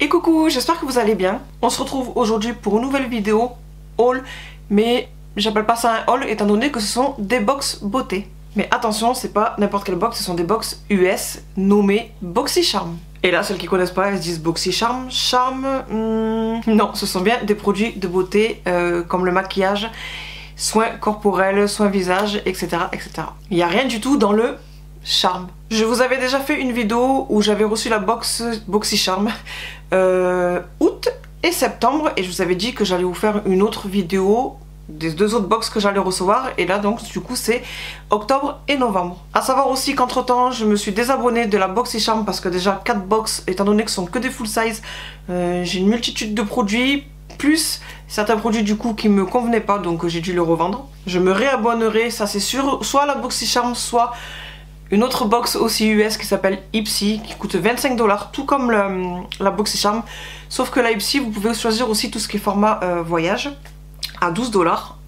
Et coucou, j'espère que vous allez bien. On se retrouve aujourd'hui pour une nouvelle vidéo haul, mais j'appelle pas ça un haul étant donné que ce sont des box beauté. Mais attention, c'est pas n'importe quelle box, ce sont des box US nommées BoxyCharm. Et là, celles qui connaissent pas, elles se disent BoxyCharm, non, ce sont bien des produits de beauté comme le maquillage, soins corporels, soins visage, etc. etc. Il n'y a rien du tout dans le charme. Je vous avais déjà fait une vidéo où j'avais reçu la box BoxyCharm août et septembre, et je vous avais dit que j'allais vous faire une autre vidéo des deux autres box que j'allais recevoir, et là donc du coup c'est octobre et novembre. A savoir aussi qu'entre temps je me suis désabonnée de la BoxyCharm parce que déjà 4 box, étant donné que ce sont que des full size, j'ai une multitude de produits, plus certains produits du coup qui me convenaient pas, donc j'ai dû le revendre. Je me réabonnerai, ça c'est sûr, soit à la BoxyCharm, soit une autre box aussi US qui s'appelle Ipsy, qui coûte 25 $, tout comme la BoxyCharm, sauf que la Ipsy vous pouvez choisir aussi tout ce qui est format voyage à 12 $,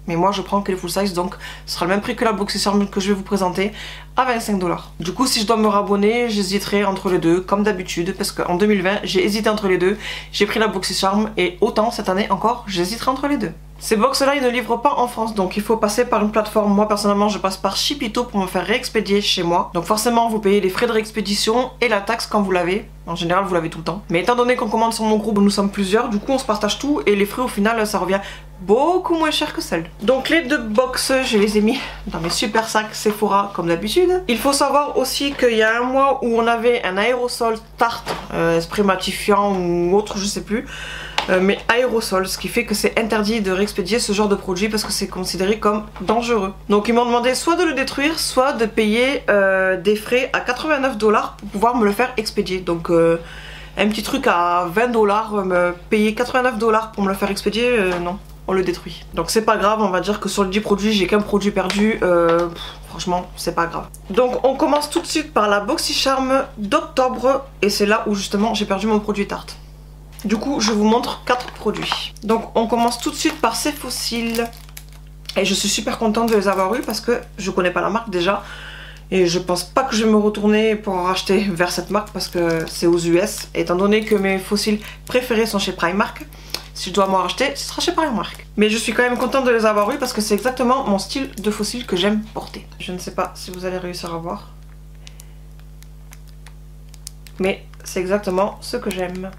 mais moi je prends que les full size, donc ce sera le même prix que la BoxyCharm que je vais vous présenter à 25 $. Du coup, si je dois me rabonner, j'hésiterai entre les deux comme d'habitude, parce qu'en 2020 j'ai hésité entre les deux, j'ai pris la BoxyCharm et autant cette année encore j'hésiterai entre les deux. Ces box là ils ne livrent pas en France, donc il faut passer par une plateforme. Moi personnellement je passe par Shipito pour me faire réexpédier chez moi, donc forcément vous payez les frais de réexpédition et la taxe quand vous l'avez. En général vous l'avez tout le temps, mais étant donné qu'on commande sur mon groupe, nous sommes plusieurs, du coup on se partage tout et les frais au final ça revient beaucoup moins cher que seul. Donc les deux box je les ai mis dans mes super sacs Sephora comme d'habitude. Il faut savoir aussi qu'il y a un mois où on avait un aérosol Tarte, spray matifiant ou autre je sais plus, mais aérosol, ce qui fait que c'est interdit de réexpédier ce genre de produit parce que c'est considéré comme dangereux. Donc ils m'ont demandé soit de le détruire, soit de payer des frais à 89 $ pour pouvoir me le faire expédier. Donc un petit truc à 20 $, me payer 89 $ pour me le faire expédier, non, on le détruit. Donc c'est pas grave, on va dire que sur les 10 produits, j'ai qu'un produit perdu, franchement c'est pas grave. Donc on commence tout de suite par la BoxyCharm d'octobre, et c'est là où justement j'ai perdu mon produit Tarte. Du coup, je vous montre 4 produits. Donc, on commence tout de suite par ces fossiles. Et je suis super contente de les avoir eus parce que je connais pas la marque déjà. Et je pense pas que je vais me retourner pour en racheter vers cette marque parce que c'est aux US. Étant donné que mes fossiles préférés sont chez Primark, si je dois m'en racheter, ce sera chez Primark. Mais je suis quand même contente de les avoir eus parce que c'est exactement mon style de fossiles que j'aime porter. Je ne sais pas si vous allez réussir à voir, mais c'est exactement ce que j'aime.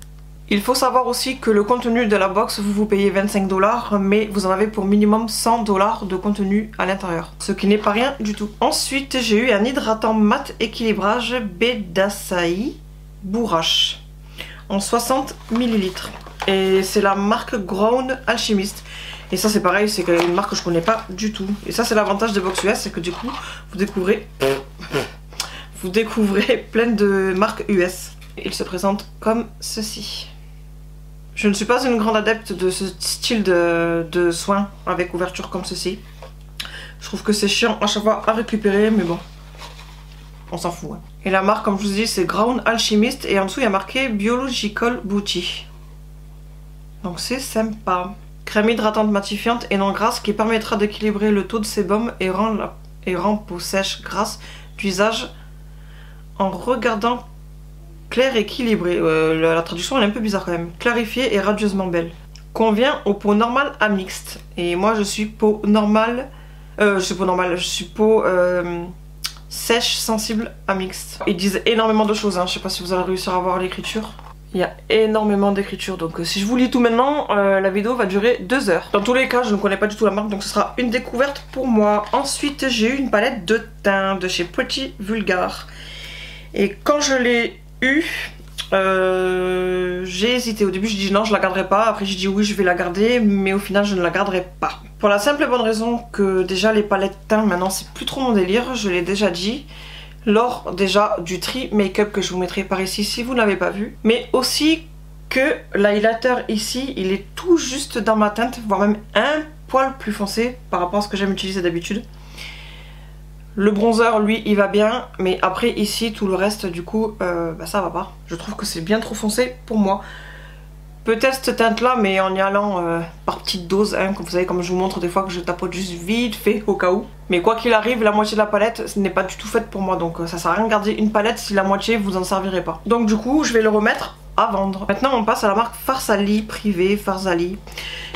Il faut savoir aussi que le contenu de la box, vous payez 25 $, mais vous en avez pour minimum 100 $ de contenu à l'intérieur, ce qui n'est pas rien du tout. Ensuite, j'ai eu un hydratant mat équilibrage Bedasai Bourrache en 60 ml. Et c'est la marque Grown Alchemist. Et ça c'est pareil, c'est une marque que je connais pas du tout. Et ça c'est l'avantage des box US, c'est que du coup, vous découvrez plein de marques US. Il se présente comme ceci. Je ne suis pas une grande adepte de ce style de soins avec ouverture comme ceci. Je trouve que c'est chiant à chaque fois à récupérer, mais bon, on s'en fout. Hein. Et la marque, comme je vous dis, c'est Grown Alchemist, et en dessous il y a marqué Biological Beauty. Donc c'est sympa. Crème hydratante matifiante et non grasse qui permettra d'équilibrer le taux de sébum et rend peau sèche grasse du visage en regardant clair et équilibré. La traduction elle est un peu bizarre quand même. Clarifiée et radieusement belle. Convient aux peaux normales à mixte. Et moi je suis peau normale. Je suis peau sèche, sensible à mixte. Ils disent énormément de choses. Hein. Je sais pas si vous allez réussir à voir l'écriture. Il y a énormément d'écriture. Donc si je vous lis tout maintenant, la vidéo va durer 2 heures. Dans tous les cas, je ne connais pas du tout la marque. Donc ce sera une découverte pour moi. Ensuite, j'ai eu une palette de teint de chez Pretty Vulgar. Et quand je l'ai j'ai hésité. Au début je dis non, je la garderai pas, après j'ai dit oui je vais la garder, mais au final je ne la garderai pas, pour la simple et bonne raison que déjà les palettes teint maintenant c'est plus trop mon délire, je l'ai déjà dit lors déjà du tri make-up que je vous mettrai par ici si vous ne l'avez pas vu, mais aussi que l'highlighter ici il est tout juste dans ma teinte, voire même un poil plus foncé par rapport à ce que j'aime utiliser d'habitude. Le bronzer lui il va bien, mais après ici tout le reste du coup ça va pas. Je trouve que c'est bien trop foncé pour moi. Peut-être cette teinte là, mais en y allant par petites doses, hein, comme vous savez, comme je vous montre des fois que je tapote juste vite fait au cas où. Mais quoi qu'il arrive, la moitié de la palette ce n'est pas du tout faite pour moi, donc ça sert à rien de garder une palette si la moitié vous en servirez pas. Donc du coup je vais le remettre à vendre. Maintenant on passe à la marque Farsali Privé, Farsali.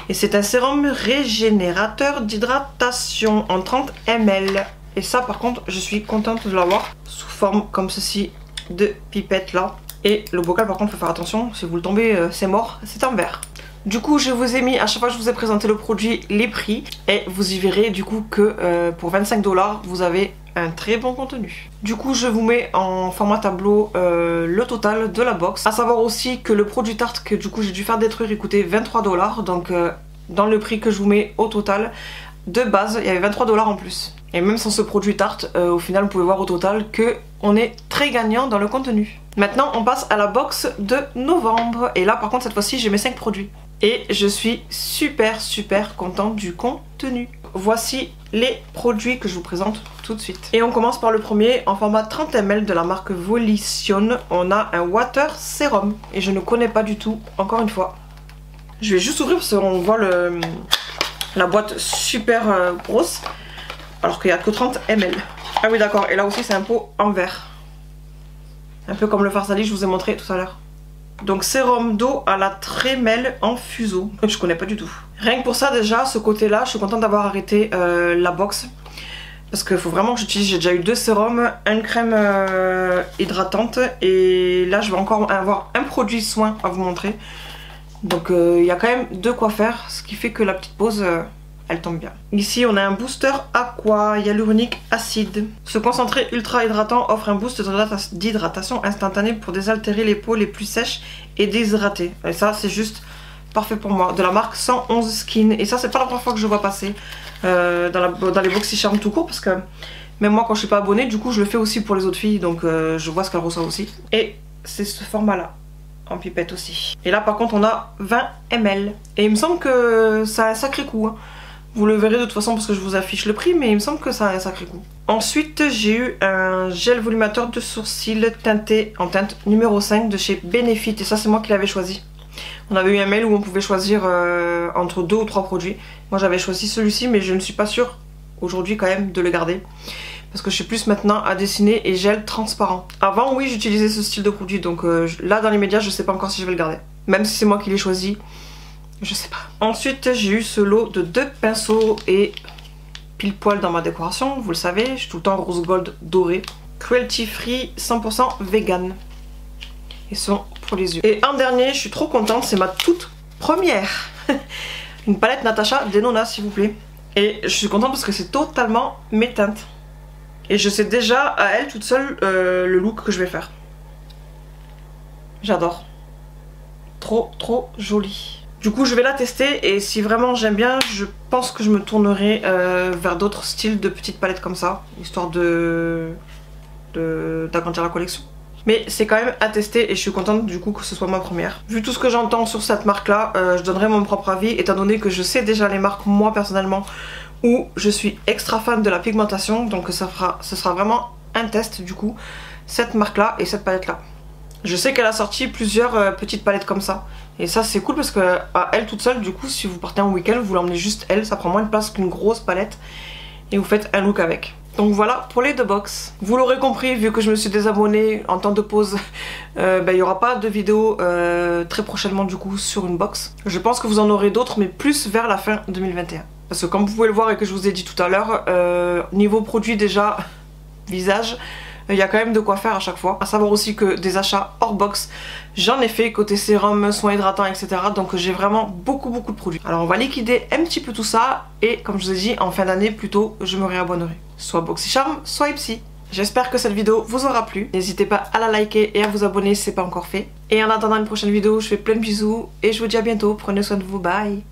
Et c'est un sérum régénérateur d'hydratation en 30 ml. Et ça par contre je suis contente de l'avoir sous forme comme ceci de pipette là. Et le bocal par contre faut faire attention, si vous le tombez c'est mort, c'est en verre. Du coup je vous ai mis, à chaque fois que je vous ai présenté le produit, les prix. Et vous y verrez du coup que pour 25 $, vous avez un très bon contenu. Du coup je vous mets en format tableau le total de la box. À savoir aussi que le produit tarte que du coup j'ai dû faire détruire il coûtait 23 $. Donc dans le prix que je vous mets au total, de base il y avait 23 $ en plus. Et même sans ce produit tarte, au final vous pouvez voir au total que on est très gagnant dans le contenu. Maintenant on passe à la box de novembre. Et là par contre cette fois-ci j'ai mes 5 produits. Et je suis super contente du contenu. Voici les produits que je vous présente tout de suite. Et on commence par le premier en format 30 ml de la marque Volition. On a un water sérum. Et je ne connais pas du tout, encore une fois. Je vais juste ouvrir parce qu'on voit la boîte super grosse. Alors qu'il n'y a que 30 ml. Ah oui d'accord, et là aussi c'est un pot en verre. Un peu comme le Farsali, je vous ai montré tout à l'heure. Donc sérum d'eau à la trémelle en fuseau. Je connais pas du tout. Rien que pour ça déjà, ce côté là, je suis contente d'avoir arrêté la box. Parce qu'il faut vraiment que j'utilise, j'ai déjà eu 2 sérums, une crème hydratante. Et là je vais encore avoir un produit soin à vous montrer. Donc il y a quand même de quoi faire, ce qui fait que la petite pause... elle tombe bien. Ici on a un booster aqua hyaluronique acide. Ce concentré ultra hydratant offre un boost d'hydratation instantanée pour désaltérer les peaux les plus sèches et déshydratées. Et ça c'est juste parfait pour moi. De la marque 111 Skin. Et ça c'est pas la première fois que je vois passer dans les BoxyCharm tout court. Parce que même moi quand je suis pas abonnée, du coup je le fais aussi pour les autres filles. Donc je vois ce qu'elles reçoivent aussi. Et c'est ce format là. En pipette aussi. Et là par contre on a 20 ml. Et il me semble que ça a un sacré coup hein. Vous le verrez de toute façon parce que je vous affiche le prix, mais il me semble que ça a un sacré coup. Ensuite, j'ai eu un gel volumateur de sourcils teinté en teinte numéro 5 de chez Benefit. Et ça, c'est moi qui l'avais choisi. On avait eu un mail où on pouvait choisir entre 2 ou 3 produits. Moi, j'avais choisi celui-ci, mais je ne suis pas sûre aujourd'hui quand même de le garder. Parce que je suis plus maintenant à dessiner et gel transparent. Avant, oui, j'utilisais ce style de produit. Donc là, dans les médias, je sais pas encore si je vais le garder. Même si c'est moi qui l'ai choisi. Je sais pas. Ensuite j'ai eu ce lot de 2 pinceaux et pile poil dans ma décoration, vous le savez, je suis tout le temps rose gold doré. Cruelty free, 100% vegan. Ils sont pour les yeux. Et un dernier, je suis trop contente, c'est ma toute première. Une palette Natasha Denona s'il vous plaît. Et je suis contente parce que c'est totalement mes teintes. Et je sais déjà à elle toute seule le look que je vais faire. J'adore. Trop joli. Du coup je vais la tester et si vraiment j'aime bien, je pense que je me tournerai vers d'autres styles de petites palettes comme ça, histoire d'agrandir la collection. Mais c'est quand même à tester et je suis contente du coup que ce soit ma première. Vu tout ce que j'entends sur cette marque là, je donnerai mon propre avis étant donné que je sais déjà les marques moi personnellement où je suis extra fan de la pigmentation. Donc ce sera vraiment un test du coup, cette marque là et cette palette là. Je sais qu'elle a sorti plusieurs petites palettes comme ça. Et ça c'est cool parce que à elle toute seule du coup si vous partez en week-end vous l'emmenez juste elle, ça prend moins de place qu'une grosse palette. Et vous faites un look avec. Donc voilà pour les 2 box. Vous l'aurez compris vu que je me suis désabonnée en temps de pause. Il n'y aura pas de vidéo très prochainement du coup sur une box. Je pense que vous en aurez d'autres mais plus vers la fin 2021. Parce que comme vous pouvez le voir et que je vous ai dit tout à l'heure, niveau produit déjà, visage... Il y a quand même de quoi faire à chaque fois. À savoir aussi que des achats hors box, j'en ai fait côté sérum, soins hydratants, etc. Donc j'ai vraiment beaucoup de produits. Alors on va liquider un petit peu tout ça. Et comme je vous ai dit, en fin d'année plutôt, je me réabonnerai. Soit BoxyCharm, soit Ipsy. J'espère que cette vidéo vous aura plu. N'hésitez pas à la liker et à vous abonner si ce n'est pas encore fait. Et en attendant une prochaine vidéo, je fais plein de bisous. Et je vous dis à bientôt. Prenez soin de vous. Bye.